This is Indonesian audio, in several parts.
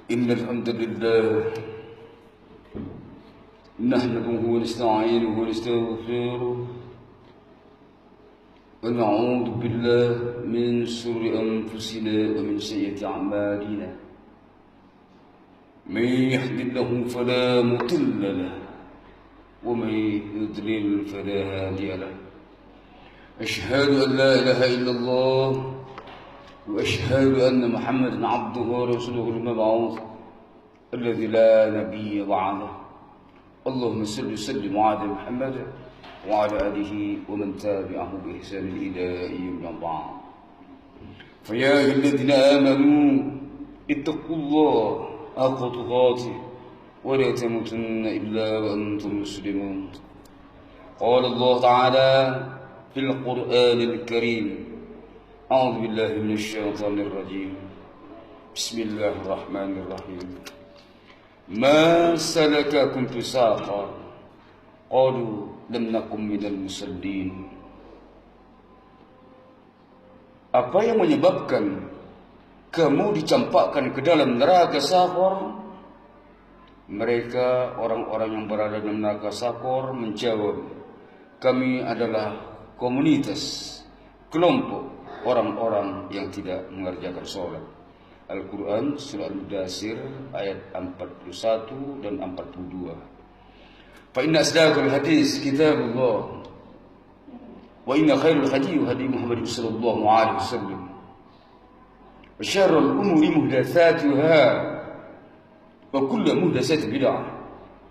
إن الحمد لله نحمده ونستعينه ونستغفره ونعوذ بالله من شرور أنفسنا ومن سيئات أعمالنا. من يهد الله فلا مضل له ومن يضلل فلا هادي له. أشهد أن لا إله إلا الله وأشهد أن محمدا عبده ورسوله المبعوث الذي لا نبي بعده. اللهم صل وسلم على محمد وعلى آله ومن تابعه بإحسان إلى يوم البعث. فيا أيها الذين آمنوا اتقوا الله حق تقاته ولا تموتن إلا وأنتم مسلمون. قال الله تعالى في القرآن الكريم: أعوذ بالله من الشيطان الرجيم. بسم الله الرحمن الرحيم. ما سلككم في سقر قالوا لم نكن من المصلين. Apa yang menyebabkan kamu dicampakkan ke dalam neraka Sakor? Mereka orang-orang yang berada dalam neraka Sakor menjawab, kami adalah komunitas, kelompok orang-orang yang tidak mengerjakan sholat. Al-Quran surah Al-Mudaththir ayat 41 dan 42. Fa inna asdaqal hadis kitabullah wa inna khairul hadi hadi Muhammad sallallahu alaihi wasallam wa syarrul umuri muhdatsatuha wa kullu muhdatsatin bid'ah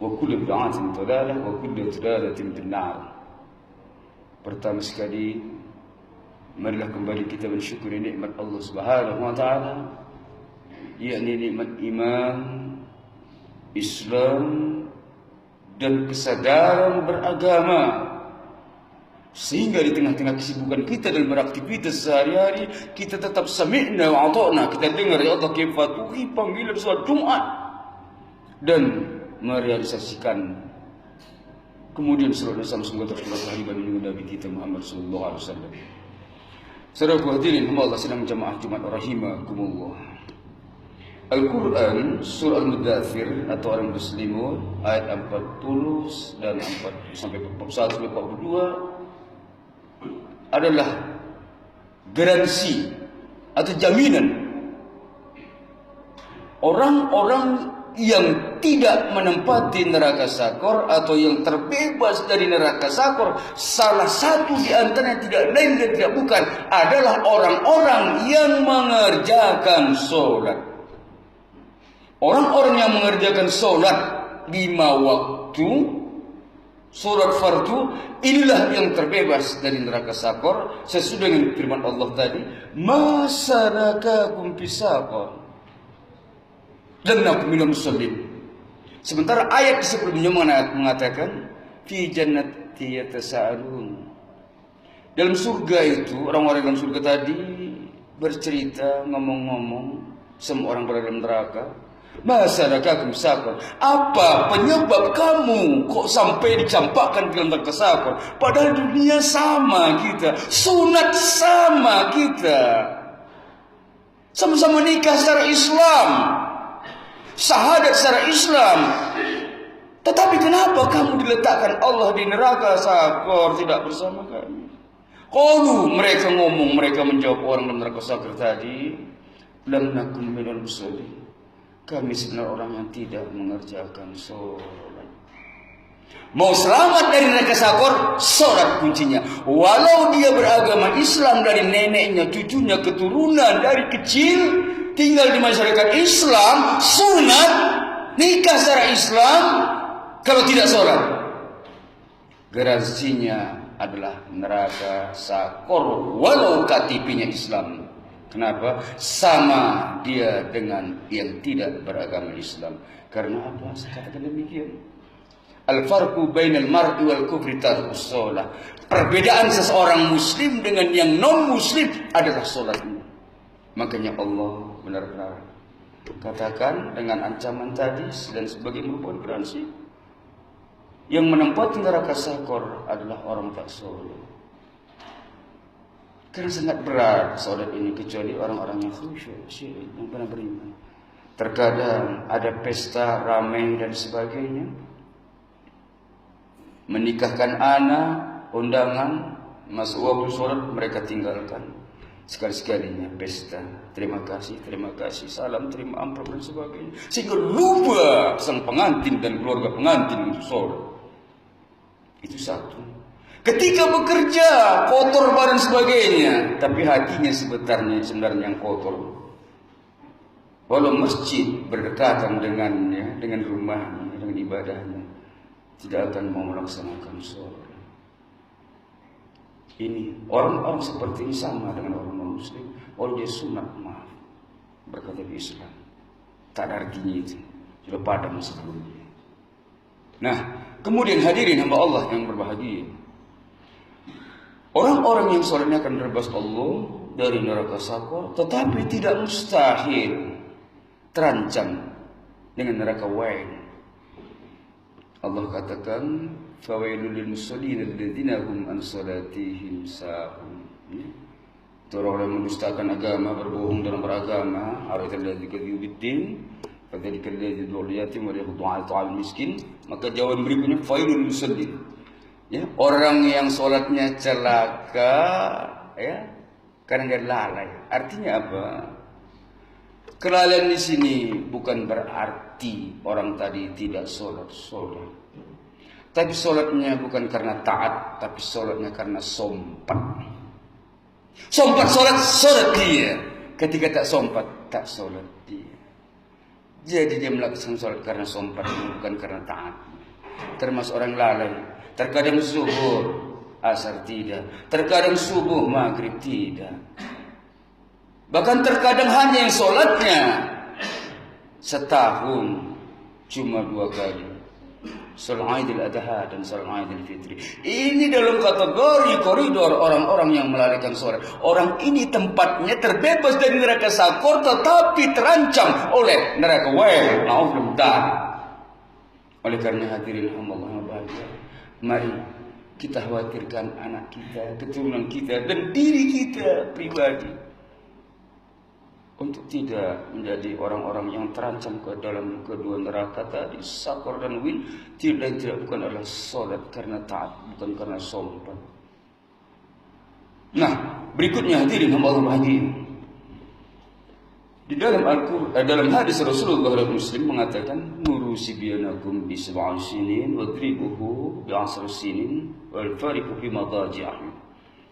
wa kullu bid'atin dhalalah wa kullu dhalalatin finnar. Pertama sekali, marilah kembali kita mensyukuri nikmat Allah Subhanahu wa taala, yakni nikmat iman, Islam dan kesadaran beragama, sehingga di tengah-tengah kesibukan kita dalam beraktivitas sehari-hari kita tetap sami'na wa ata'na, kita dengar ya Allah kifatuhi panggilan salat Jumat dan merealisasikan. Kemudian sallallahu alaihi wasallam semoga terus menjadi Nabi kita Muhammad sallallahu alaihi wasallam. Saudaraku hadirin Allah sedang jamaah Jumat rahimakumullah. Al-Quran surah Al-Mudaththir atau orang berselimut ayat 40 dan 41 sampai 42 adalah garansi atau jaminan orang-orang yang tidak menempati neraka Sakor atau yang terbebas dari neraka Sakor. Salah satu di antaranya tidak lain dan tidak bukan adalah orang-orang yang mengerjakan sholat. Orang-orang yang mengerjakan sholat 5 waktu, sholat fardu, inilah yang terbebas dari neraka Sakor. Sesuai dengan firman Allah tadi, ma salakakum fi saqar lam nakum minal musallin. Sementara ayat sebelumnya mengatakan fi jannati yatasaalun. Dalam surga itu, orang-orang dalam surga tadi bercerita, ngomong-ngomong, semua orang berada dalam neraka. Masalahkakum Sakor, apa penyebab kamu kok sampai dicampakkan dalam neraka Sakor? Padahal dunia sama kita, sunat sama kita, sama-sama nikah secara Islam, syahadat secara Islam. Tetapi kenapa kamu diletakkan Allah di neraka Sakor tidak bersama kami? Qalu, mereka ngomong, mereka menjawab orang dalam neraka Sakor tadi, lam nakum minal musallin. Kami sebenarnya orang yang tidak mengerjakan sholat. Mau selamat dari neraka Sakor, sholat kuncinya. Walau dia beragama Islam dari neneknya, cucunya, keturunan dari kecil, tinggal di masyarakat Islam, sunat, nikah secara Islam, kalau tidak sholat, garansinya adalah neraka Sakor walau KTP-nya Islam. Kenapa? Sama dia dengan yang tidak beragama Islam. Karena apa? Saya katakan demikian. Al-farqu bainal mar'i wal kufri tarkus shalah. Perbedaan seseorang muslim dengan yang non muslim adalah salatnya. Makanya Allah benar-benar katakan dengan ancaman tadi dan sebagai merupakan garansi, yang menempati neraka Sakor adalah orang tak sholat. Karena sangat berat sholat ini, kecuali orang-orang yang khusyuk, yang benar beriman. Terkadang ada pesta ramai dan sebagainya. Menikahkan anak, undangan, masuk waktu sholat mereka tinggalkan. Sekali-sekalinya pesta, terima kasih, salam, terima amplop dan sebagainya. Sehingga lupa sang pengantin dan keluarga pengantin untuk sholat. Itu satu. Ketika bekerja, kotor badan sebagainya, tapi hatinya sebenarnya yang kotor. Walau masjid berdekatan dengannya, dengan rumahnya, dengan ibadahnya, tidak akan mau melaksanakan sholat. Ini orang-orang seperti ini sama dengan orang non-muslim. Walau dia sunat maaf, berkata di Islam, tak ada artinya itu, sudah padam sebelumnya. Nah, kemudian hadirin hamba Allah yang berbahagia, orang-orang yang sholatnya akan terbebas Allah dari neraka sakor, tetapi tidak mustahil terancam dengan neraka wain. Allah katakan, fawailul lil musallin alladzina hum an salatihim sahun. Itu orang yang mendustakan agama, berbohong dalam beragama. Araital ladzi kadzdaba bid-din, fadzalikal ladzi yad'u al-yatim wa yahuddu 'ala ta'amil miskin. Maka jawaban berikutnya fawailul musallin. Ya, orang yang salatnya celaka, ya, karena dia lalai. Artinya apa? Kelalaian di sini bukan berarti orang tadi tidak sholat, tapi sholatnya bukan karena taat, tapi sholatnya karena sompat. Sompat sholat dia. Ketika tak sompat, tak sholat dia. Jadi dia melakukan sholat karena sompat, bukan karena taat. Termasuk orang lalai. Terkadang zuhur, asar tidak. Terkadang subuh, maghrib tidak. Bahkan terkadang hanya yang sholatnya setahun cuma 2 kali. Salat Idul Adha dan salat Idul Fitri. Ini dalam kategori koridor orang-orang yang melalaikan sholat. Orang ini tempatnya terbebas dari neraka sakor, tetapi terancam oleh neraka wail. Na'udzubillah. Oleh karena hadirin Allah bahagia, mari kita khawatirkan anak kita, keturunan kita, dan diri kita pribadi untuk tidak menjadi orang-orang yang terancam ke dalam kedua neraka tadi, sakor dan wil. Tidak bukan adalah sholat karena taat, bukan karena sompat. Nah, berikutnya hadirin hamba Allah bahagia, di dalam Al-Quran, dalam hadis Rasulullah Muslim mengatakan, muru sibyanakum bi 7 sinin wadribuhu bi 10 sinin wal fariqu fi madaji'ihim.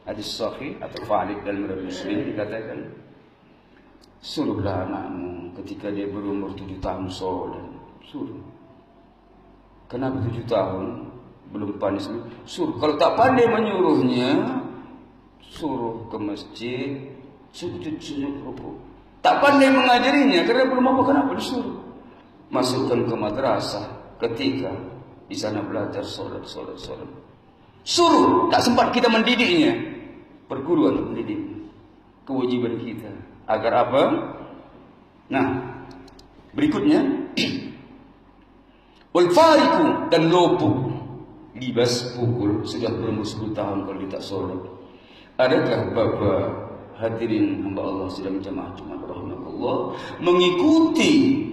Hadis sahih atau valid dalam Muslim dikatakan, suruhlah anakmu ketika dia berumur 7 tahun sholat. Suruh. Kenapa 7 tahun? Belum pandai. Suruh. Kalau tak pandai menyuruhnya, suruh ke masjid, sujud rukuk. Tak pandai mengajarinya karena belum apa, kenapa disuruh? Masukkan ke madrasah ketika di sana belajar sholat. Suruh. Tak sempat kita mendidiknya. Perguruan untuk mendidik. Kewajiban kita. Agar apa? Nah, berikutnya wal fariqu, dan lopuk, libas pukul, sudah berumur 10 tahun kalau tidak sholat. Adakah Bapak hadirin hamba Allah sedang jamaah Jumat rahimahullah mengikuti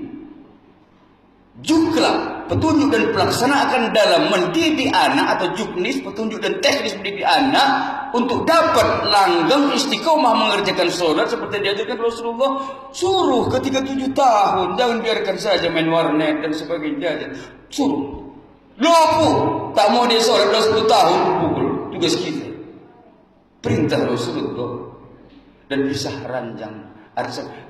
jukla petunjuk dan pelaksanaan dalam mendidik anak, atau juknis, petunjuk dan teknis mendidik anak untuk dapat langgeng istiqomah mengerjakan sholat seperti diajarkan Rasulullah? Suruh ketika 7 tahun, jangan biarkan saja main warnet dan sebagainya. Suruh. Lopuh, tak mau dia sholat 10 tahun, pukul. Tugas kita. Perintah Rasulullah. Dan pisah ranjang.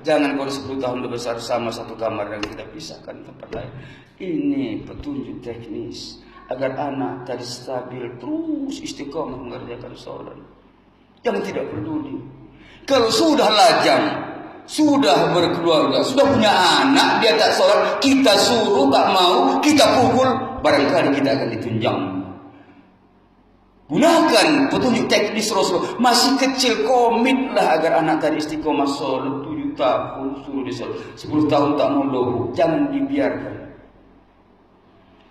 Jangan kalau 10 tahun lebih besar sama satu kamar dan kita pisahkan tempat lain. Ini petunjuk teknis agar anak tadi stabil, terus istiqomah mengerjakan sholat. Yang tidak peduli. Kalau sudah lajang, sudah berkeluarga, sudah punya anak, dia tak sholat, kita suruh tak mau, kita pukul, barangkali kita akan ditunjang. Gunakan petunjuk teknis Rasulullah. Masih kecil, komitlah agar anak tadi istiqomah sholat. 7 tahun suruh dia sholat, 10 tahun tak mau loh. Jangan dibiarkan.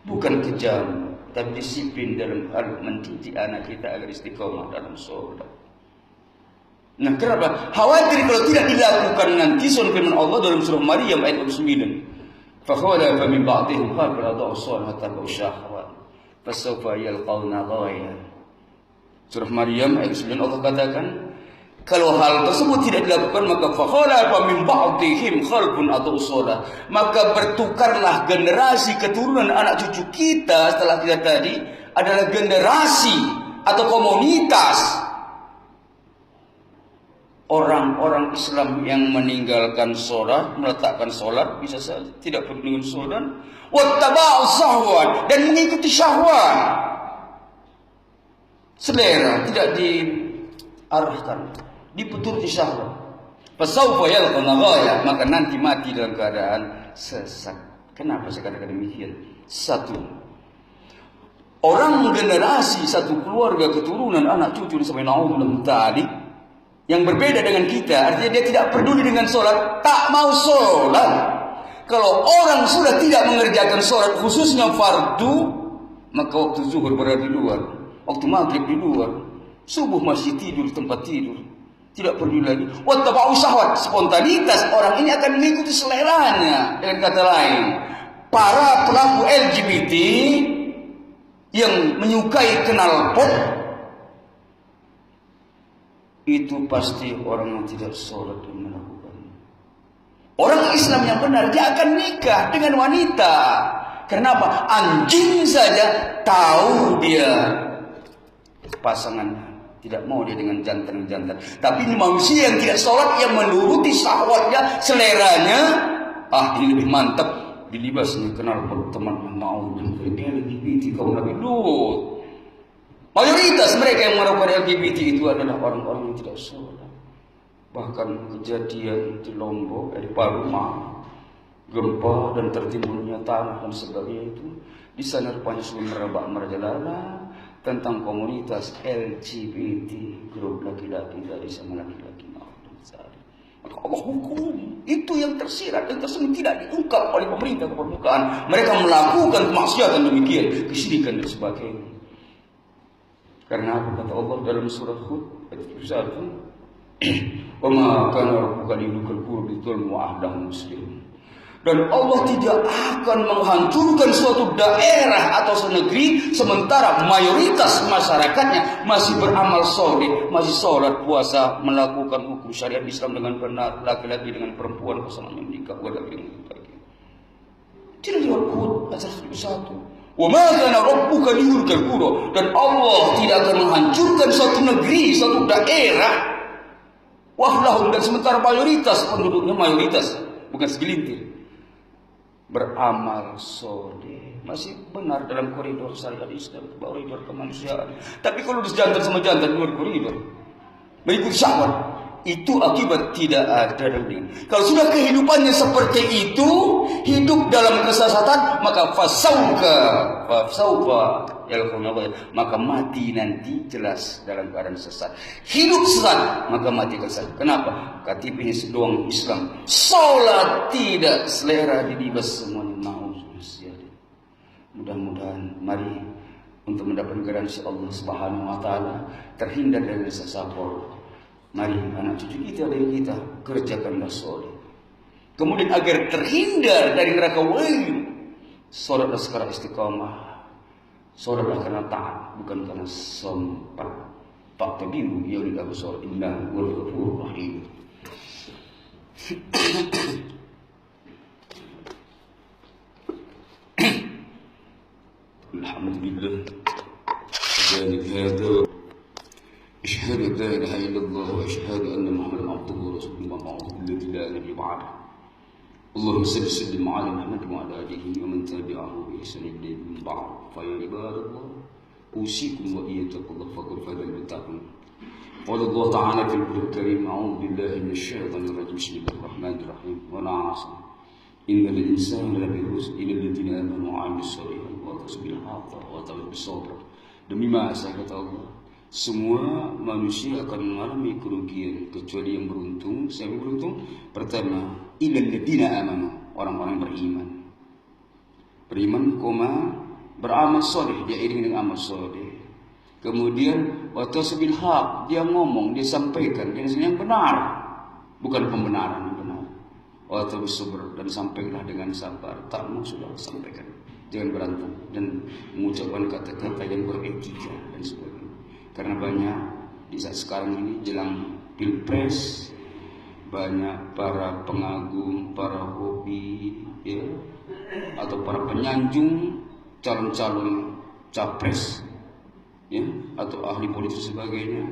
Bukan kejam, tapi disiplin dalam hal mendidik anak kita agar istiqomah dalam sholat. Nah, kenapa? Khawatir kalau tidak dilakukan nanti firman Allah dalam surah Maryam ayat 9. Fakhalafa min ba'dihim khalfun adaa'u ssalihata wa syahwat fasawfa yalqawna ghayya. Surah Maryam ayat 9 Allah katakan, kalau hal tersebut tidak dilakukan maka fakhalafa min ba'dihim khalfun adaa'u ssalah, maka bertukarlah generasi keturunan anak cucu kita setelah kita tadi adalah generasi atau komunitas orang-orang Islam yang meninggalkan sholat, meletakkan sholat, bisa saja tidak perlu dengan sholat, wattaba'u syahwat, dan mengikuti syahwat, selera tidak diarahkan, dituruti syahwat. Fasawfa yalqawna ghayya, maka nanti mati dalam keadaan sesat. Kenapa saya katakan demikian? Satu, orang generasi satu keluarga keturunan anak cucu sampai naudzubillah tadi yang berbeda dengan kita, artinya dia tidak peduli dengan sholat, tak mau sholat. Kalau orang sudah tidak mengerjakan sholat, khususnya fardu, maka waktu zuhur berada di luar, waktu maghrib di luar, subuh masih tidur di tempat tidur, tidak peduli lagi. Wattaba'u syahwat, spontanitas, orang ini akan mengikuti seleranya. Dengan kata lain, para pelaku LGBT yang menyukai knalpot itu pasti orang yang tidak sholat dan melakukannya. Orang Islam yang benar, dia akan nikah dengan wanita. Kenapa? Anjing saja tahu dia pasangannya, tidak mau dia dengan jantan-jantan. Tapi ini manusia yang tidak sholat, yang menuruti syahwatnya, seleranya. Ini lebih mantap dilibasnya kenal teman mau dan LGBT kaum Nabi Lut. Mayoritas mereka yang melakukan LGBT itu adalah orang-orang yang tidak sholat. Bahkan kejadian di Lombok, di Palu, gempa dan tertimbunnya tanah dan sebagainya itu, di sana rupanya sudah merebak merajalela tentang komunitas LGBT, grup laki-laki dari sama laki-laki mau dan sehari. Maka Allah hukum itu yang tersirat dan tersebut tidak diungkap oleh pemerintah ke permukaan. Mereka melakukan kemaksiatan demikian, kesyirikan dan sebagainya. Karena apa kata Allah dalam surah Hud ayat 1, "Wa ma kana rabbuka liyuhlikal qura bidzulmi wa ahlahum muslimun." Dan Allah tidak akan menghancurkan suatu daerah atau senegeri sementara mayoritas masyarakatnya masih beramal soleh, masih sholat, puasa, melakukan hukum syariat Islam dengan benar, laki-laki dengan perempuan pasangan yang menikah, laki dengan laki. Tidak lewat Hud ayat 1. Wa ma kana rabbuka liyuhlikal qura, dan Allah tidak akan menghancurkan suatu negeri, suatu daerah wahlahum, dan sementara mayoritas penduduknya, mayoritas bukan segelintir, beramal soleh, masih benar dalam koridor syariat Islam, koridor kemanusiaan. Tapi kalau jantan sama jantan luar koridor, mengikuti syahwat, itu akibat tidak ada dalam diri. Kalau sudah kehidupannya seperti itu, hidup dalam kesesatan, maka fasaufa yalqawna ghayya, maka mati nanti jelas dalam keadaan sesat. Hidup sesat, maka mati sesat. Kenapa? KTP-nya sedoang Islam, sholat tidak, selera dilibas semuanya. Mudah-mudahan mari untuk mendapat garansi Allah Subhanahu wa taala, terhindar dari sesapol. Mari anak cucu kita dan kita kerjakanlah sholat. Kemudian agar terhindar dari neraka wahyu, sholatlah secara istiqamah. Sholatlah karena taat, bukan karena sempat. Fa'tabiru ya ulil absar, innahu huwal ghafurur rahim. Alhamdulillah. Jadi hada أشهد أن لا إله إلا الله وأشهد أن محمدا عبده ورسوله ومعه الذي لا نبي بعده. اللهم صل وسلم على محمد وعلى آله ومن تبعه بإحسان إلى يوم الدين. فيا عباد الله أوصيكم وإياكم الله فقد فاز المتقون. قال الله تعالى في القرآن الكريم: أعوذ بالله من الشيطان الرجيم بسم الله الرحمن الرحيم والعصر إن الإنسان لفي خسر إلا الذين آمنوا وعملوا الصالحات وتواصوا بالحق وتواصوا بالصبر. Demi masa kata Allah, semua manusia akan mengalami kerugian kecuali yang beruntung. Siapa yang beruntung? Pertama, illal ladzina amanu, orang-orang beriman. Beriman, beramal soleh, dia iringi dengan amal soleh. Kemudian watawasau bil haq, dia ngomong, dia sampaikan yang benar, bukan pembenaran yang benar. Watawasau bis sabr, dan sampailah dengan sabar. Tamu sudah sampaikan, jangan berantem dan mengucapkan kata-kata yang beretika dan sebagainya. Karena banyak di saat sekarang ini jelang pilpres, banyak para pengagum, para hobi, ya, atau para penyanjung calon-calon capres, ya, atau ahli politik sebagainya,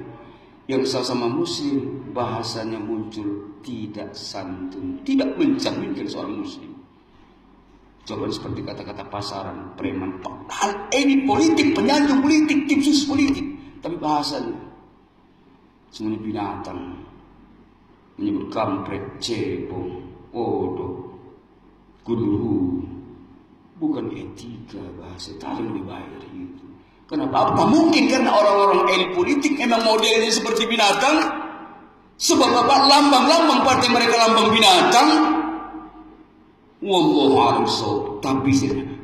yang sama muslim bahasanya muncul tidak santun, tidak mencerminkan seorang muslim. Coba seperti kata-kata pasaran, preman, hal ini politik, penyanjung politik, tim sus politik, tapi bahasanya semuanya binatang, menyebut kampret, cebong, odo, gundurwo, bukan etika bahasa. Tak lebih baik dari itu. Kenapa? Apa mungkin karena orang-orang elit politik memang modelnya seperti binatang? Sebab apa? Lambang-lambang partai mereka lambang binatang. Wallahu a'lam bishawab. Tapi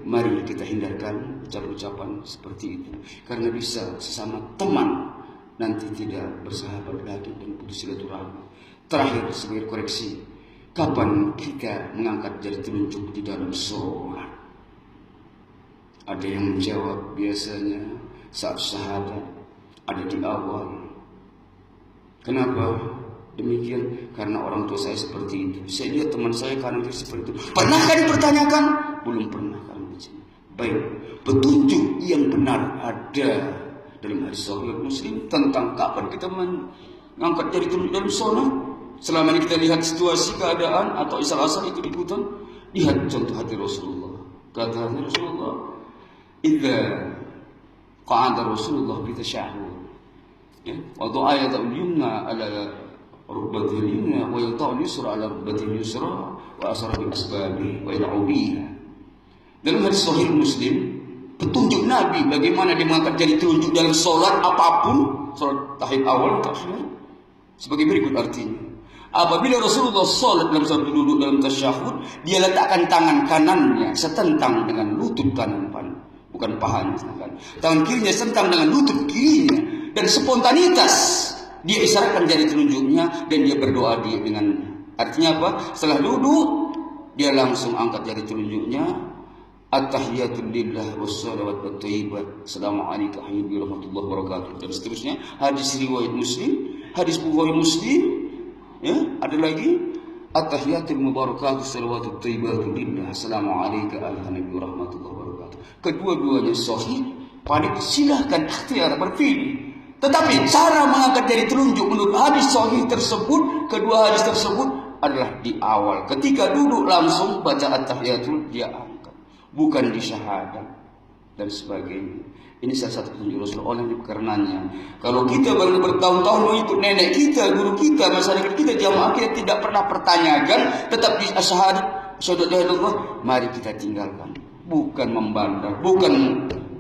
mari kita hindarkan ucapan-ucapan seperti itu, karena bisa sesama teman nanti tidak bersahabat lagi dan putus silaturahmi. Terakhir sebagai koreksi, kapan kita mengangkat jari telunjuk di dalam sholat? Ada yang menjawab biasanya saat syahadat, ada di awal. Kenapa demikian? Karena orang tua saya seperti itu. Saya lihat teman saya karena dia seperti itu. Pernahkah dipertanyakan? Belum pernah kami baca. Baik, petunjuk yang benar ada dalam hadis sahih Muslim tentang kapan kita mengangkat jari telunjuk dalam sholat. Selama ini kita lihat situasi, keadaan, atau asal-asal itu ikutan. Lihat contoh hati Rasulullah. Kata Rasulullah, idza qa'ada Rasulullah bi tasyahhud, ya, wa du'a yadul yumna ala rukbatil yumna wa yadul yusra ala rukbatil yusra wa asra bi asbabi wa yad'u biha. Dalam hadis sahih Muslim, petunjuk Nabi bagaimana dia mengangkat jari telunjuk dalam salat apapun, salat tahiyat awal atau akhir, sebagai berikut artinya. Apabila Rasulullah salat dalam satu duduk dalam tasyahud, dia letakkan tangan kanannya setentang dengan lutut kanan, bukan pahanya, tangan kirinya setentang dengan lutut kirinya, dan spontanitas dia isyaratkan jari telunjuknya dan dia berdoa dia dengan, artinya apa? Setelah duduk dia langsung angkat jari telunjuknya, at-tahiyatul lillah wassalawat wattayyibat, assalamualaikum warahmatullahi wabarakatuh, dan seterusnya. Hadis riwayat Muslim, hadis Bukhari Muslim. Ya, ada lagi at-tahiyatul mubarakatuh salawatut thayyibatu lillah, assalamualaikum warahmatullahi wabarakatuh. Kedua-duanya sahih. Paling silahkan ikhtiar berpilih. Tetapi cara mengangkat jari telunjuk menurut hadis sahih tersebut, kedua hadis tersebut adalah di awal. Ketika duduk langsung baca at-tahiyatul dia angkat, bukan di syahadat dan sebagainya. Ini salah satu petunjuk Rasulullah oleh karenanya. Kalau kita baru bertahun-tahun mengikut nenek kita, guru kita, masyarakat kita, jamaah kita tidak pernah pertanyakan, tetap di syahadat, mari kita tinggalkan. Bukan membandar, bukan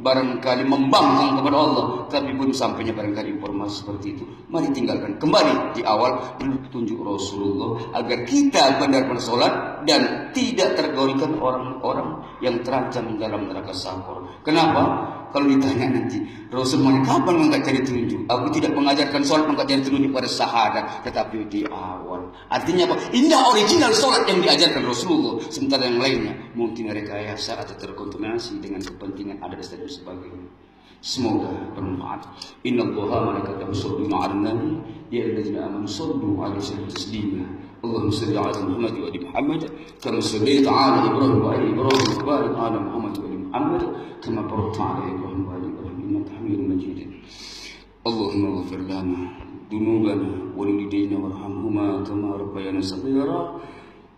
barangkali membangkang kepada Allah, tapi belum sampainya barangkali informasi seperti itu. Mari tinggalkan kembali di awal menurut petunjuk Rasulullah, agar kita benar-benar sholat dan tidak tergolongkan orang-orang yang terancam dalam neraka sakor. Kenapa? Kalau ditanya nanti, Rasulullah kapan mengangkat jari telunjuk? Aku tidak mengajarkan sholat mengangkat jari telunjuk pada syahadat, tetapi di awal. Artinya apa? Indah original sholat yang diajarkan Rasulullah. Sementara yang lainnya mungkin rekayasa atau terkontaminasi dengan kepentingan adat dan sebagainya. Semoga bermanfaat. Innallaha wa malaikatahu yusholluna 'alan nabi ya ayyuhallazina amanu shallu 'alaihi wa sallimu taslima. Allahumma shalli 'ala Muhammad wa ali Muhammad kama shallaita 'ala Ibrahim wa ali Ibrahim wa barik 'ala Muhammad wa ali Muhammad kama barakta 'ala Ibrahim wa ali Ibrahim innaka Hamidum Majid. Allahumma ighfir lana dhunubana wa liwalidayna warhamhuma kama rabbayana shaghira.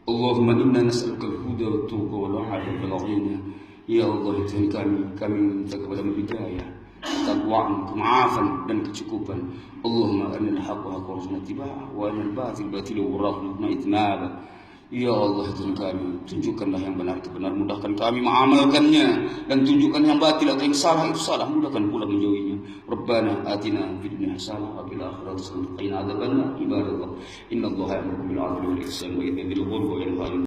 Allahumma inna nas'aluka al-huda wa at-tuqa wa al-'afwa wal-'afiyah. Ya Allah, Tuhan kami minta kepadamu hidayah, ketakwaan, kemaafan dan kecukupan. Allahumma arinal haqqa haqqan warzuqna ittiba'ah wa arinal batil batilan warzuqna ijtinabah. Ya Allah, Tuhan kami, tunjukkanlah yang benar itu benar, mudahkan kami mengamalkannya, dan tunjukkan yang batil atau yang salah itu salah, mudahkan pula menjauhinya. Rabbana atina fid dunya hasanah wa fil akhirati hasanah wa qina adzabannar. Ibadallah, innallaha ya'muru bil 'adli wal ihsani wa ita'i dzil qurba wa yanha 'anil